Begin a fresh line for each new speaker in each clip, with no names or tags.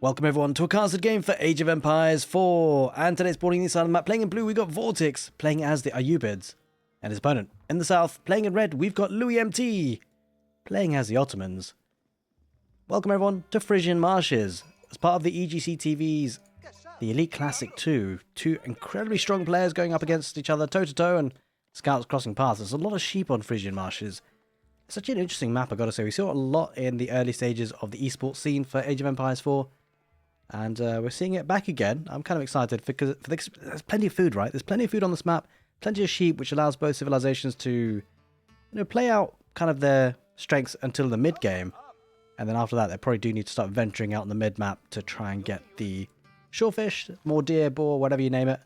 Welcome everyone to a casted game for Age of Empires 4, and today's boarding this side of the map. Playing in blue, we've got Vortix, playing as the ayyubids, and his opponent. In the south, playing in red, we've got LoueMT, playing as the Ottomans. Welcome everyone to Frisian Marshes, as part of the egctv's the Elite Classic 2. Two incredibly strong players going up against each other, toe-to-toe, and scouts crossing paths. There's a lot of sheep on Frisian Marshes. It's such an interesting map, I gotta say. We saw a lot in the early stages of the esports scene for Age of Empires 4. And we're seeing it back again. I'm kind of excited because there's plenty of food, right? There's plenty of food on this map, plenty of sheep, which allows both civilizations to, play out kind of their strengths until the mid game. And then after that, they probably do need to start venturing out in the mid map to try and get the shorefish, more deer, boar, whatever you name it,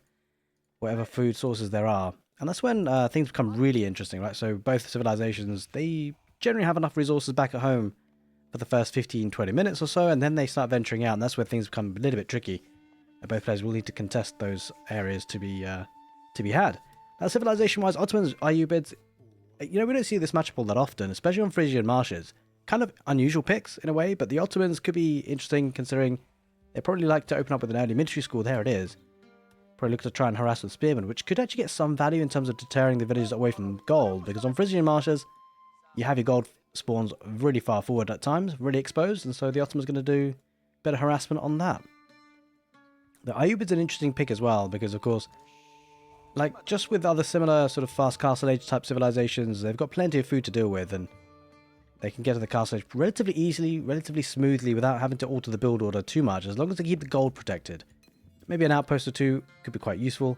whatever food sources there are. And that's when things become really interesting, right? So both civilizations, they generally have enough resources back at home for the first 15-20 minutes or so, and then they start venturing out, and that's where things become a little bit tricky. And both players will need to contest those areas to be had. Now, civilization-wise, Ottomans, ayyubids, we don't see this matchup all that often, especially on Frisian Marshes. Kind of unusual picks in a way, but the Ottomans could be interesting considering they probably like to open up with an early military school. There it is. Probably look to try and harass with spearmen, which could actually get some value in terms of deterring the villagers away from gold, because on Frisian Marshes, you have your gold spawns really far forward at times, really exposed, and so the Ottomans are going to do a bit of harassment on that. The ayyubid's an interesting pick as well, because of course, like just with other similar sort of fast castle age type civilizations, they've got plenty of food to deal with, and they can get to the castle age relatively easily, relatively smoothly, without having to alter the build order too much, as long as they keep the gold protected. Maybe an outpost or two could be quite useful.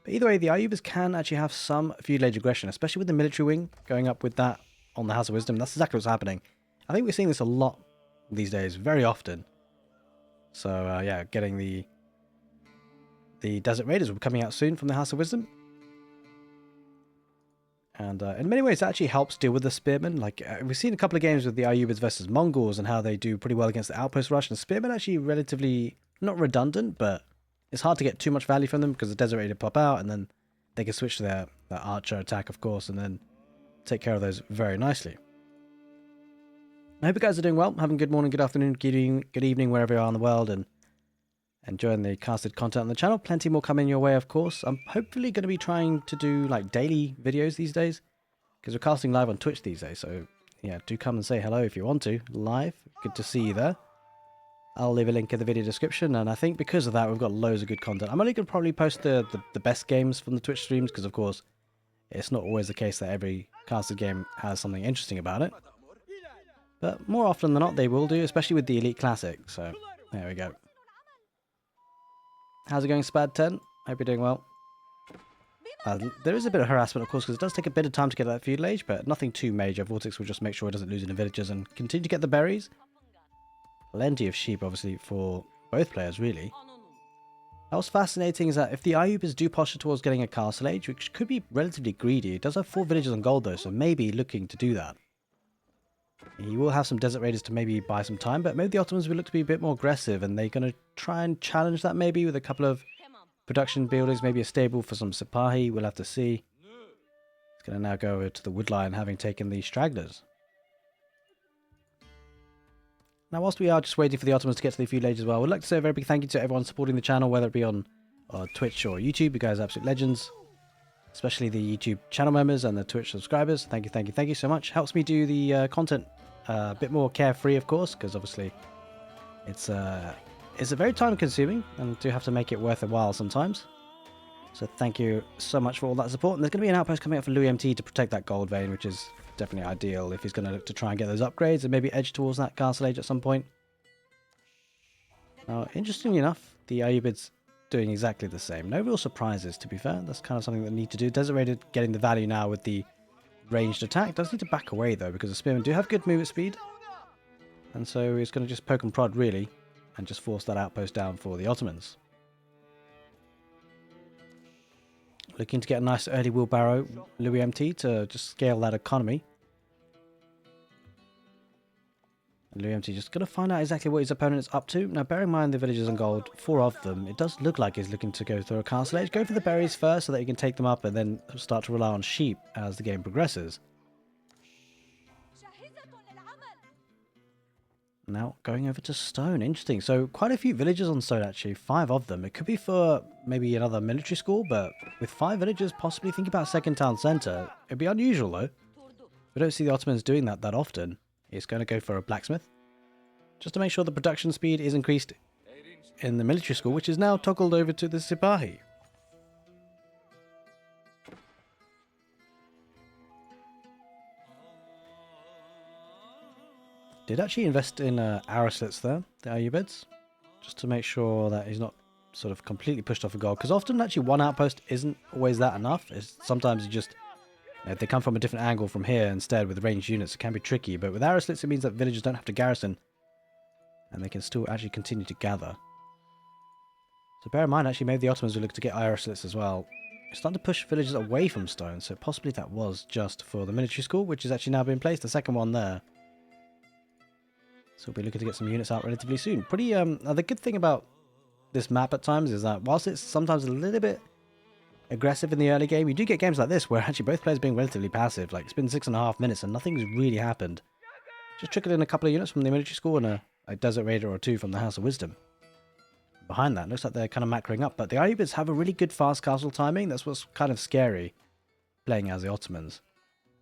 But either way, the ayyubids can actually have some feudal age aggression, especially with the military wing going up with that on the House of Wisdom. That's exactly what's happening. I think we're seeing this a lot these days, very often. So yeah, getting the Desert Raiders will be coming out soon from the House of Wisdom. And in many ways, that actually helps deal with the spearmen. Like we've seen a couple of games with the ayyubids versus Mongols and how they do pretty well against the outpost rush. And spearmen actually relatively, not redundant, but it's hard to get too much value from them because the Desert Raider pop out and then they can switch to their archer attack, of course, and then take care of those very nicely. I hope you guys are doing well, having good morning, good afternoon, good evening, wherever you are in the world, and enjoying the casted content on the channel. Plenty more coming your way, of course. I'm hopefully going to be trying to do like daily videos these days, because we're casting live on Twitch these days, so yeah, do come and say hello if you want to, live. Good to see you there. I'll leave a link in the video description, and I think because of that, we've got loads of good content. I'm only going to probably post the best games from the Twitch streams, because of course, it's not always the case that every casted game has something interesting about it. But more often than not, they will do, especially with the Elite Classic. So, there we go. How's it going, Spad10? Hope you're doing well. There is a bit of harassment, of course, because it does take a bit of time to get that feudal age, but nothing too major. Vortix will just make sure it doesn't lose any villagers and continue to get the berries. Plenty of sheep, obviously, for both players, really. What's fascinating is that if the ayyubids do posture towards getting a castle age, which could be relatively greedy, it does have 4 villages on gold though, so maybe looking to do that. He will have some desert raiders to maybe buy some time, but maybe the Ottomans will look to be a bit more aggressive, and they're going to try and challenge that maybe with a couple of production buildings, maybe a stable for some Sipahi, we'll have to see. It's going to now go over to the woodline, having taken the stragglers. Now, whilst we are just waiting for the Ottomans to get to the feudal age as well, I would like to say a very big thank you to everyone supporting the channel, whether it be on Twitch or YouTube. You guys are absolute legends. Especially the YouTube channel members and the Twitch subscribers. Thank you so much. Helps me do the content a bit more carefree, of course, because obviously it's a very time consuming and do have to make it worth a while sometimes. So thank you so much for all that support. And there's going to be an outpost coming up for LoueMT to protect that gold vein, which is definitely ideal if he's going to look to try and get those upgrades and maybe edge towards that castle age at some point. Now, interestingly enough, the ayyubids doing exactly the same. No real surprises, to be fair. That's kind of something that they need to do. Desert Raider getting the value now with the ranged attack. Does need to back away, though, because the spearmen do have good movement speed. And so he's going to just poke and prod, really, and just force that outpost down for the Ottomans. Looking to get a nice early wheelbarrow, LoueMT, to just scale that economy. And LoueMT just going to find out exactly what his opponent is up to. Now, bear in mind the villagers on gold, 4 of them. It does look like he's looking to go through a castle age. Go for the berries first so that you can take them up and then start to rely on sheep as the game progresses. Now going over to stone. Interesting. So quite a few villages on stone actually. 5 of them. It could be for maybe another military school, but with 5 villages possibly think about second town centre. It'd be unusual though. We don't see the Ottomans doing that often. He's going to go for a blacksmith. Just to make sure the production speed is increased in the military school, which is now toggled over to the Sipahi. Did actually invest in arrow slits there, the ayyubids, just to make sure that he's not sort of completely pushed off a goal. Because often actually one outpost isn't always that enough. Sometimes you just, if they come from a different angle from here instead with ranged units, it can be tricky. But with arrow slits, it means that villagers don't have to garrison, and they can still actually continue to gather. So bear in mind, actually, maybe the Ottomans will look to get arrow slits as well. It's starting to push villagers away from stone, so possibly that was just for the military school, which is actually now being placed, the second one there. So we'll be looking to get some units out relatively soon. Pretty, the good thing about this map at times is that whilst it's sometimes a little bit aggressive in the early game, you do get games like this where actually both players being relatively passive. Like, it's been 6.5 minutes and nothing's really happened. Just trickled in a couple of units from the military school and a desert raider or 2 from the House of Wisdom. Behind that, looks like they're kind of macroing up, but the ayyubids have a really good fast castle timing. That's what's kind of scary playing as the Ottomans.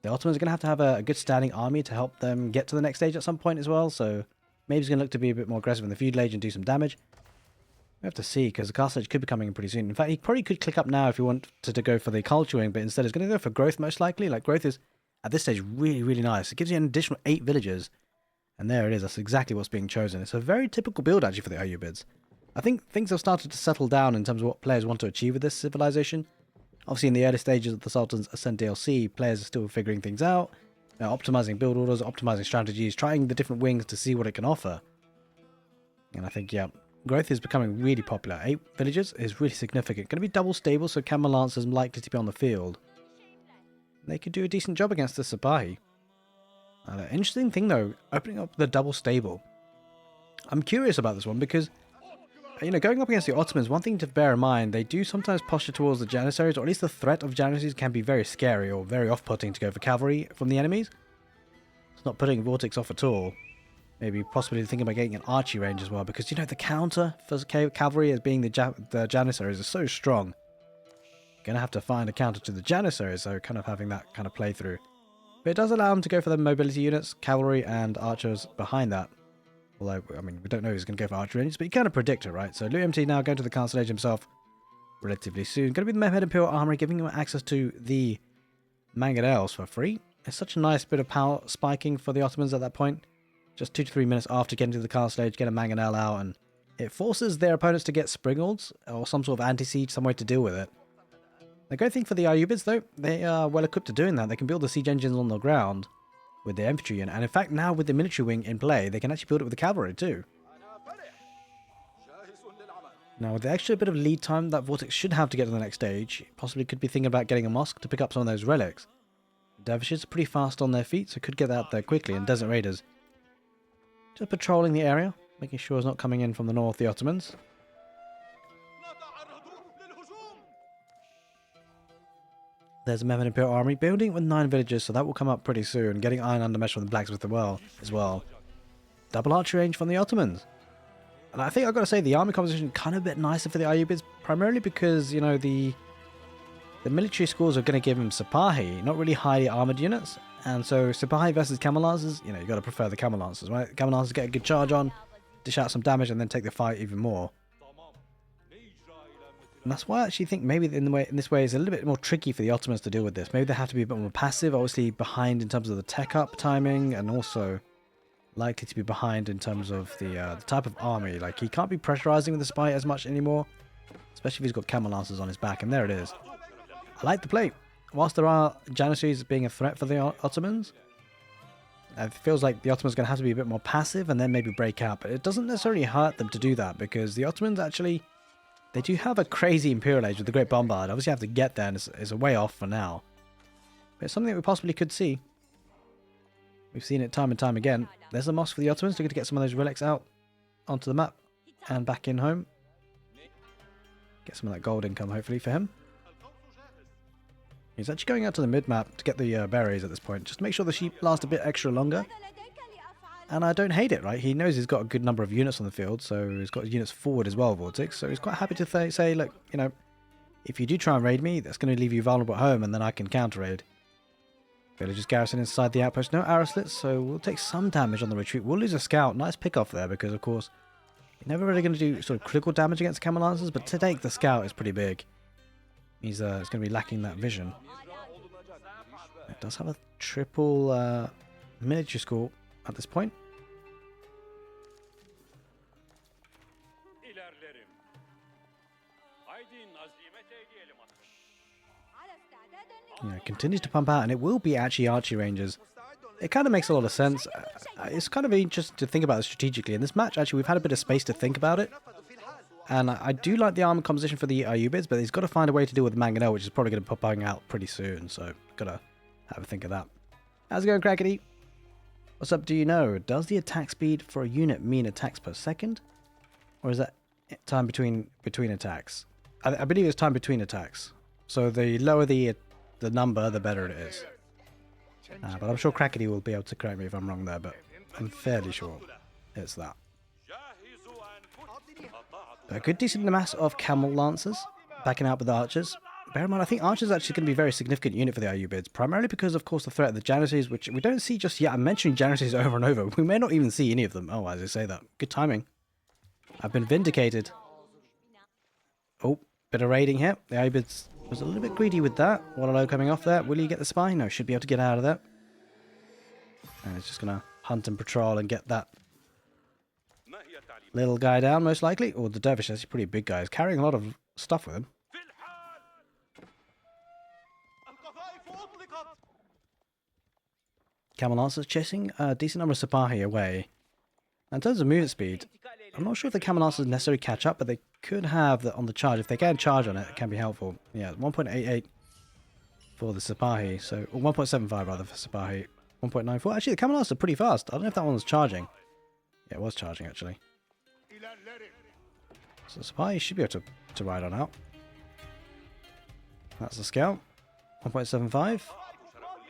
The Ottomans are going to have a good standing army to help them get to the next stage at some point as well, so maybe it's going to look to be a bit more aggressive in the feudal age and do some damage. We have to see, because the castle age could be coming in pretty soon. In fact, he probably could click up now if you want to go for the culture wing, but instead he's going to go for growth most likely. Like, growth is, at this stage, really, really nice. It gives you an additional 8 villages, and there it is. That's exactly what's being chosen. It's a very typical build, actually, for the ayyubids. I think things have started to settle down in terms of what players want to achieve with this civilization. Obviously, in the early stages of the Sultan's Ascent DLC, players are still figuring things out, optimizing build orders, optimizing strategies, trying the different wings to see what it can offer. And I think, yeah, growth is becoming really popular. 8 villages is really significant. Going to be double stable, so camel lancers are likely to be on the field. They could do a decent job against the Sipahi. The interesting thing, though, opening up the double stable. I'm curious about this one because, you know, going up against the Ottomans, one thing to bear in mind, they do sometimes posture towards the Janissaries, or at least the threat of Janissaries can be very scary or very off-putting to go for cavalry from the enemies. It's not putting vortix off at all. Maybe possibly thinking about getting an archery range as well, because, you know, the counter for cavalry as being the Janissaries is so strong. You're going to have to find a counter to the Janissaries, so kind of having that kind of playthrough. But it does allow them to go for the mobility units, cavalry and archers behind that. Although, I mean, we don't know who's going to go for archery ranges, but you kind of predict it, right? So LoueMT now going to the Council Age himself relatively soon. Going to be the Mehmed Imperial Armory, giving him access to the mangonels for free. It's such a nice bit of power spiking for the Ottomans at that point. Just 2 to 3 minutes after getting to the Council Age, get a mangonel out, and it forces their opponents to get springalds or some sort of anti-siege, some way to deal with it. The great thing for the ayyubids, though, they are well equipped to doing that. They can build the siege engines on the ground with the infantry unit, and in fact now with the military wing in play, they can actually build it with the cavalry too. Now with the extra bit of lead time that Vortex should have to get to the next stage, possibly could be thinking about getting a mosque to pick up some of those relics. Dervishes are pretty fast on their feet, so could get out there quickly, and Desert Raiders just patrolling the area, making sure it's not coming in from the north, the Ottomans. There's a Mehmed Imperial Army building with 9 villages, so that will come up pretty soon. Getting iron undermesh from the blacksmith as well. Double archery range from the Ottomans. And I think I've got to say the army composition kind of a bit nicer for the ayyubids, primarily because, you know, the military schools are going to give him Sipahi, not really highly armored units. And so Sipahi versus camel lancers, you know, you got to prefer the camel lancers, right? Camel lancers get a good charge on, dish out some damage, and then take the fight even more. And that's why I actually think maybe in this way it's a little bit more tricky for the Ottomans to deal with this. Maybe they have to be a bit more passive, obviously behind in terms of the tech up timing, and also likely to be behind in terms of the type of army. Like, he can't be pressurizing with the spy as much anymore, especially if he's got camel lancers on his back. And there it is. I like the play. Whilst there are Janissaries being a threat for the Ottomans, it feels like the Ottomans are going to have to be a bit more passive and then maybe break out. But it doesn't necessarily hurt them to do that, because the Ottomans actually, they do have a crazy Imperial Age with the Great Bombard. Obviously, have to get there, and it's a way off for now. But it's something that we possibly could see. We've seen it time and time again. There's a mosque for the Ottomans. Looking to get some of those relics out onto the map and back in home. Get some of that gold income, hopefully, for him. He's actually going out to the mid-map to get the berries at this point, just to make sure the sheep last a bit extra longer. And I don't hate it, right? He knows he's got a good number of units on the field, so he's got units forward as well, Vortix. So he's quite happy to say, look, you know, if you do try and raid me, that's going to leave you vulnerable at home, and then I can counter-raid. Villagers garrison inside the outpost. No arrow slits, so we'll take some damage on the retreat. We'll lose a scout. Nice pick off there, because, of course, you're never really going to do sort of critical damage against camel lancers, but to take the scout is pretty big. He's going to be lacking that vision. It does have a triple miniature school at this point. Yeah, continues to pump out, and it will be actually archery ranges. It kind of makes a lot of sense. It's kind of interesting to think about it strategically. In this match, actually, we've had a bit of space to think about it. And I do like the armor composition for the ayyubids, but he's got to find a way to deal with the mangonel, which is probably going to be popping out pretty soon. So, got to have a think of that. How's it going, Crackety? What's up, do you know? Does the attack speed for a unit mean attacks per second? Or is that time between attacks? I believe it's time between attacks. So the lower the number, the better it is. But I'm sure Crackety will be able to correct me if I'm wrong there, but I'm fairly sure it's that. A good decent mass of camel lancers backing out with the archers. Bear in mind, I think archers are actually going to be a very significant unit for the ayyubids, primarily because, of course, the threat of the janissaries, which we don't see just yet. I'm mentioning janissaries over and over. We may not even see any of them. Oh, as I say that. Good timing. I've been vindicated. Oh, bit of raiding here. The ayyubids was a little bit greedy with that. Waterloo coming off there. Will he get the spy? No, should be able to get out of there. And he's just going to hunt and patrol and get that little guy down, most likely. Or the dervish, that's a pretty big guy. He's carrying a lot of stuff with him. Camel Lancers chasing a decent number of Sipahi away. Now, in terms of movement speed, I'm not sure if the Camel Lancers necessarily catch up, but they could have that on the charge. If they can charge on it, it can be helpful. Yeah, 1.88 for the Sipahi, so or 1.75 rather for Sipahi. 1.94. Actually, the Camel Lancers are pretty fast. I don't know if that one was charging. Yeah, it was charging actually. So Sipahi should be able to ride on out. That's the scout. 1.75.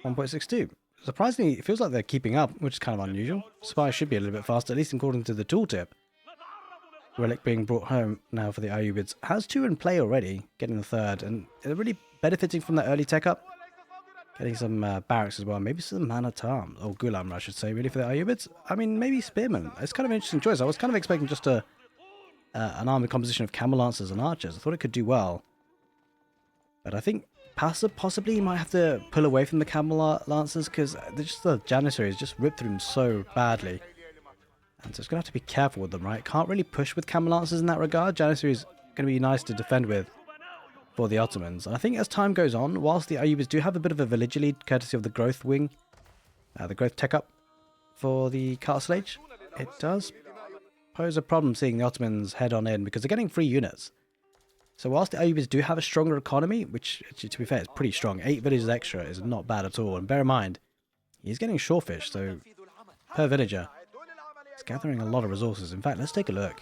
1.62. Surprisingly, it feels like they're keeping up, which is kind of unusual. Spy should be a little bit faster, at least according to the tooltip. Relic being brought home now for the ayyubids. Has 2 in play already, getting the 3rd, and they're really benefiting from that early tech up. Getting some barracks as well, maybe some man-at-arms, or gulam I should say, really, for the ayyubids. I mean, maybe spearmen. It's kind of an interesting choice. I was kind of expecting just an army composition of camel lancers and archers. I thought it could do well. But I think possibly you might have to pull away from the camel lancers because the janissaries just ripped through them so badly. And so it's going to have to be careful with them, right? Can't really push with camel lancers in that regard. Janissaries going to be nice to defend with for the Ottomans. And I think as time goes on, whilst the ayyubids do have a bit of a villager lead, courtesy of the growth wing, the growth tech up for the castle age, it does pose a problem seeing the Ottomans head on in because they're getting free units. So whilst the ayyubids do have a stronger economy, which, to be fair, is pretty strong, 8 villages extra is not bad at all. And bear in mind, he's getting shorefish, so per villager, it's gathering a lot of resources. In fact, let's take a look.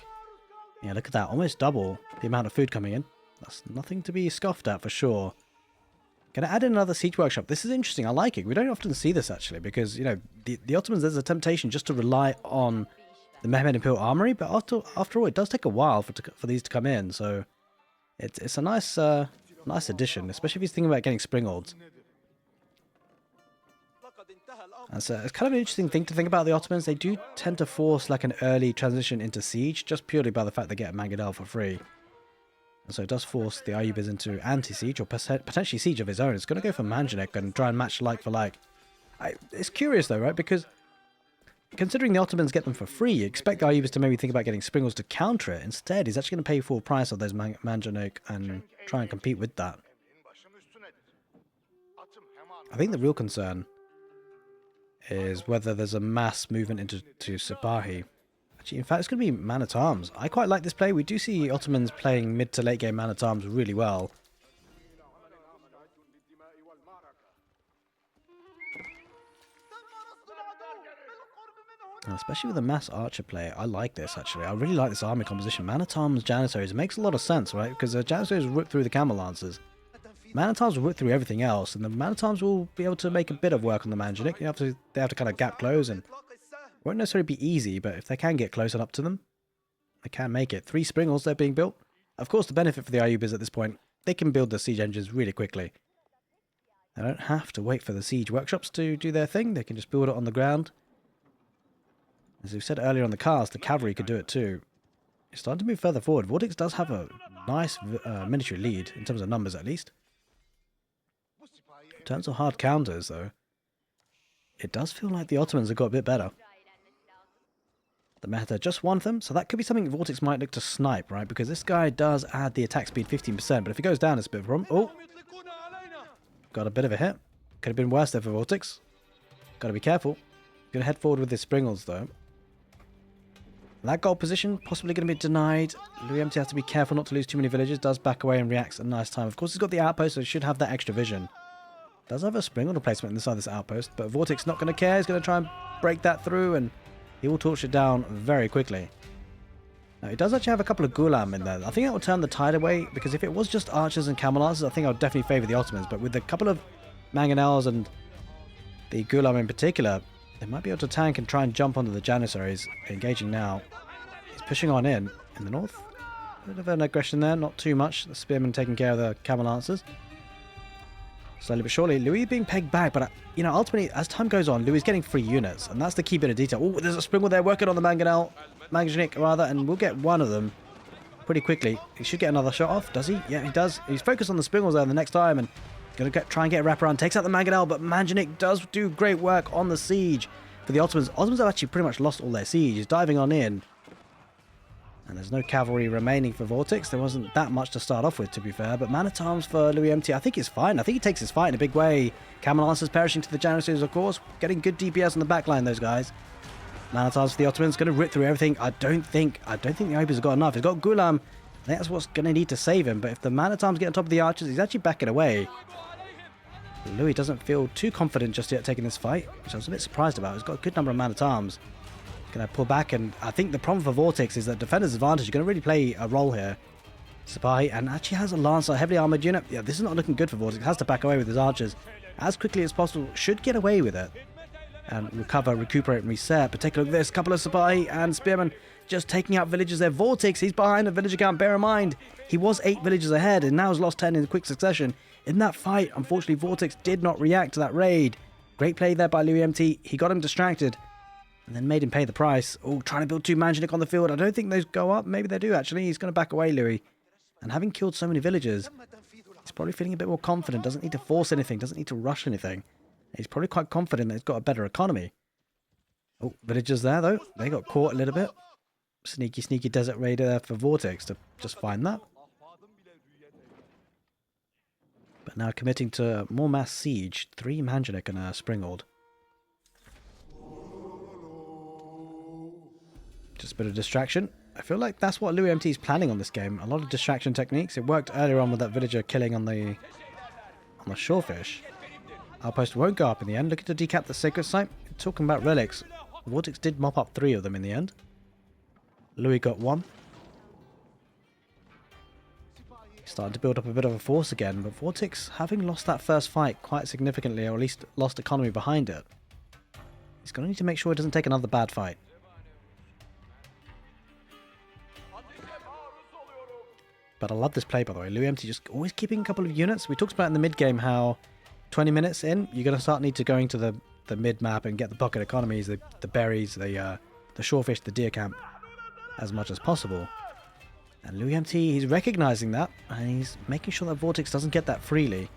Yeah, look at that, almost double the amount of food coming in. That's nothing to be scoffed at for sure. Gonna add in another siege workshop. This is interesting, I like it. We don't often see this actually, because, you know, the Ottomans, there's a temptation just to rely on the Mehmed Imperial Armory, but after all, it does take a while for these to come in, so it's a nice addition, especially if he's thinking about getting springolds. And so it's kind of an interesting thing to think about the Ottomans. They do tend to force like an early transition into siege, just purely by the fact they get Mangadel for free. And so it does force the ayyubids into anti-siege, or potentially siege of his own. It's going to go for Manjanik and try and match like for like. It's curious though, right? Because considering the Ottomans get them for free, you expect the ayyubids to maybe think about getting springolds to counter it. Instead, he's actually going to pay full price of those Manjanik and try and compete with that. I think the real concern is whether there's a mass movement into Sipahi. Actually, in fact, it's going to be man-at-arms. I quite like this play. We do see Ottomans playing mid to late game man-at-arms really well. Especially with the mass archer play, I like this actually. I really like this army composition. Man-at-arms, janissaries, it makes a lot of sense, right? Because the janissaries rip through the camel lancers. Man-at-arms will rip through everything else, and the man-at-arms will be able to make a bit of work on the Manjanik. They have to kind of gap close and Won't necessarily be easy, but if they can get close enough to them, they can make it. 3 Springals, they're being built. Of course, the benefit for the ayyubids at this point, they can build the siege engines really quickly. They don't have to wait for the siege workshops to do their thing. They can just build it on the ground. As we said earlier on the cast, the cavalry could do it too. It's starting to move further forward. Vortix does have a nice military lead, in terms of numbers at least. In terms of hard counters, though, it does feel like the Ottomans have got a bit better. The meta just one of them, so that could be something Vortix might look to snipe, right? Because this guy does add the attack speed 15%, but if he goes down, it's a bit of a problem. Oh! Got a bit of a hit. Could have been worse there for Vortix. Got to be careful. Going to head forward with his Springals, though. That goal position possibly going to be denied. LoueMT has to be careful not to lose too many villages. Does back away and reacts at a nice time. Of course, he's got the outpost, so he should have that extra vision. Does have a Springal replacement inside this outpost, but Vortix not going to care. He's going to try and break that through, and he will torch it down very quickly. Now, he does actually have a couple of Gulam in there. I think that will turn the tide away, because if it was just archers and camel archers, I think I would definitely favour the Ottomans. But with a couple of mangonels and the Gulam in particular, they might be able to tank and try and jump onto the Janissaries. Engaging now. He's pushing on in the north. A bit of an aggression there, not too much. The spearmen taking care of the camel lancers. Slowly but surely, Louis being pegged back, but you know, ultimately, as time goes on, Louis is getting 3 units, and that's the key bit of detail. Oh, there's a Springal there working on the Manganel, rather, and we'll get one of them pretty quickly. He should get another shot off, does he? Yeah, he does. He's focused on the Springals there the next time, and going to try and get a wraparound. Takes out the Manganel, but Manjanik does do great work on the siege for the Ottomans. Ottomans have actually pretty much lost all their siege. He's diving on in. And there's no cavalry remaining for Vortix. There wasn't that much to start off with, to be fair. But man at arms for LoueMT, I think he's fine. I think he takes his fight in a big way. Camel Lancers perishing to the Janissaries, of course. Getting good DPS on the backline, those guys. Man at arms for the Ottomans, going to rip through everything. I don't think the Ayyubids have got enough. He's got Gulam. I think that's what's going to need to save him. But if the man at arms get on top of the archers, he's actually backing away. Louis doesn't feel too confident just yet taking this fight, which I was a bit surprised about. He's got a good number of man at arms. Going to pull back, and I think the problem for Vortix is that defender's advantage is going to really play a role here. Sipahi, and actually has a Lancer, heavily armored unit. Yeah, this is not looking good for Vortix. Has to back away with his archers as quickly as possible. Should get away with it and recover, recuperate, and reset. But take a look at this. Couple of Sipahi and Spearmen just taking out villages there. Vortix, he's behind the villager count. Bear in mind, he was 8 villages ahead and now has lost 10 in quick succession. In that fight, unfortunately, Vortix did not react to that raid. Great play there by LoueMT. He got him distracted and then made him pay the price. Oh, trying to build 2 Manjanik on the field. I don't think those go up. Maybe they do, actually. He's going to back away, Louis. And having killed so many villagers, he's probably feeling a bit more confident. Doesn't need to force anything. Doesn't need to rush anything. He's probably quite confident that he's got a better economy. Oh, villagers there, though. They got caught a little bit. Sneaky, sneaky desert raider there for Vortix to just find that. But now committing to more mass siege. 3 Manjanik and a Springald. Just a bit of distraction. I feel like that's what LoueMT is planning on this game. A lot of distraction techniques. It worked earlier on with that villager killing on the shorefish. Outpost won't go up in the end. Looking to decap the sacred site. Talking about relics. Vortix did mop up 3 of them in the end. Louis got 1. Starting to build up a bit of a force again, but Vortix, having lost that first fight quite significantly, or at least lost economy behind it, he's going to need to make sure he doesn't take another bad fight. But I love this play, by the way. LoueMT just always keeping a couple of units. We talked about in the mid-game how 20 minutes in, you're going to start need to go into the mid-map and get the bucket economies, the berries, the shorefish, the deer camp, as much as possible. And LoueMT, he's recognizing that, and he's making sure that Vortix doesn't get that freely.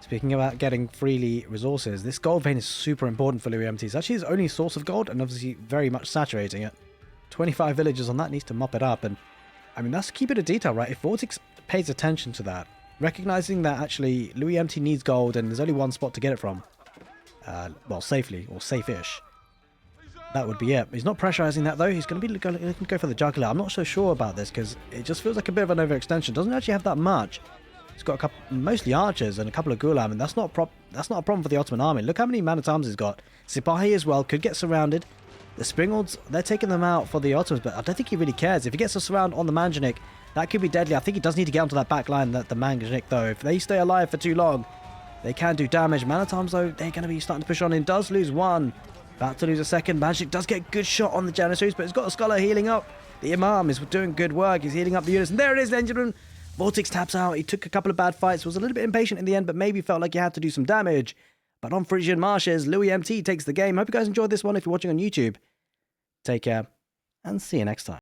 Speaking about getting freely resources, this gold vein is super important for LoueMT. It's actually his only source of gold, and obviously very much saturating it. 25 villagers on that, needs to mop it up, and I mean, that's a key bit of detail, right? If Vortix pays attention to that, recognizing that actually LoueMT needs gold and there's only one spot to get it from, well, safely, or safe-ish, that would be it. He's not pressurizing that, though. He's going to be looking to go for the juggler. I'm not so sure about this, because it just feels like a bit of an overextension. Doesn't actually have that much. He's got a couple, mostly archers and a couple of Gulam, and that's not a problem for the Ottoman army. Look how many man-at-arms he's got. Sipahi as well, could get surrounded. The Springalds, they're taking them out for the Ottomans, but I don't think he really cares. If he gets a surround on the Manjanik, that could be deadly. I think he does need to get onto that back line, the Manjanik, though. If they stay alive for too long, they can do damage. Man-at-arms, though, they're going to be starting to push on in. Does lose 1, About to lose a second. Magic does get a good shot on the Janissaries, but he's got a Scholar healing up. The Imam is doing good work. He's healing up the units. And there it is, ladies and gentlemen. Vortix taps out. He took a couple of bad fights. Was a little bit impatient in the end, but maybe felt like he had to do some damage. But on Frisian Marshes, LoueMT takes the game. Hope you guys enjoyed this one if you're watching on YouTube. Take care, and see you next time.